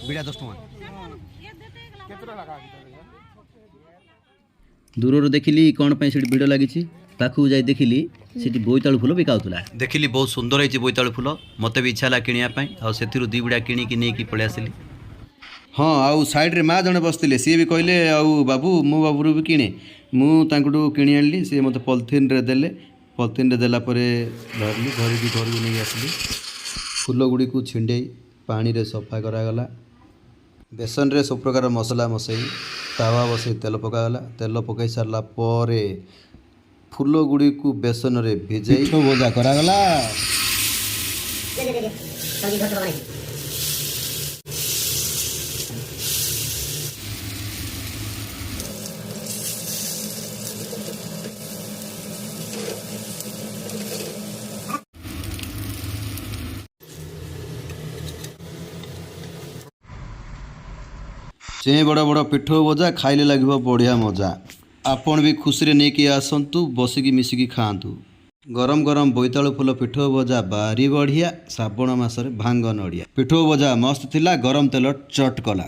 ବିଡ଼ା 10 ଟଙ୍କା। ଦୂରରୁ ଦେଖିଲି କ'ଣ ପାଇଁ ସେଠି ଭିଡ଼ ଲାଗିଛି। ପାଖକୁ ଯାଇ ଦେଖିଲି ସେଠି ବୋଇତାଳୁ ଫୁଲ ବିକା ହେଉଥିଲା। ଦେଖିଲି ବହୁତ ସୁନ୍ଦର ହେଇଛି ବୋଇତାଳୁ ଫୁଲ। ମୋତେ ବି ଇଚ୍ଛା ହେଲା କିଣିବା ପାଇଁ, ଆଉ ସେଥିରୁ 2 ବିଡ଼ା କିଣିକି ନେଇକି ପଳେଇ ଆସିଲି। ହଁ, ଆଉ ସାଇଡ଼୍ରେ ମା ଜଣେ ବସିଥିଲେ, ସିଏ ବି କହିଲେ ଆଉ ବାବୁ ମୋ ବାବୁରୁ ବି କିଣେ। ମୁଁ ତାଙ୍କଠୁ କିଣି ଆଣିଲି। ସିଏ ମୋତେ ପଲିଥିନ୍ରେ ଦେଲେ। ପଲିଥିନ୍ରେ ଦେଲା ପରେ ଧରିଲି, ଧରିକି ଘରକୁ ନେଇ ଆସିଲି। ଫୁଲ ଗୁଡ଼ିକୁ ଛିଣ୍ଡେଇ ପାଣିରେ ସଫା କରାଗଲା। ବେସନରେ ସବୁ ପ୍ରକାର ମସଲା ମସେଇ ତାୱା ବସେଇ ତେଲ ପକାଗଲା। ତେଲ ପକାଇ ସାରିଲା ପରେ ଫୁଲ ଗୁଡ଼ିକୁ ବେସନରେ ଭିଜେଇ ପିଠଉ ଭଜା କରାଗଲା। ଚେଁ ବଡ଼ ବଡ଼ ପିଠଉ ଭଜା ଖାଇଲେ ଲାଗିବ ବଢ଼ିଆ ମଜା। ଆପଣ ବି ଖୁସିରେ ନେଇକି ଆସନ୍ତୁ, ବସିକି ମିଶିକି ଖାଆନ୍ତୁ। ଗରମ ଗରମ ବୋଇତାଳୁ ଫୁଲ ପିଠଉ ଭଜା ଭାରି ବଢ଼ିଆ। ଶ୍ରାବଣ ମାସରେ ଭାଙ୍ଗ ନଡ଼ିଆ ପିଠଉ ଭଜା ମସ୍ତ ଥିଲା। ଗରମ ତେଲ ଚଟ୍ କଲା।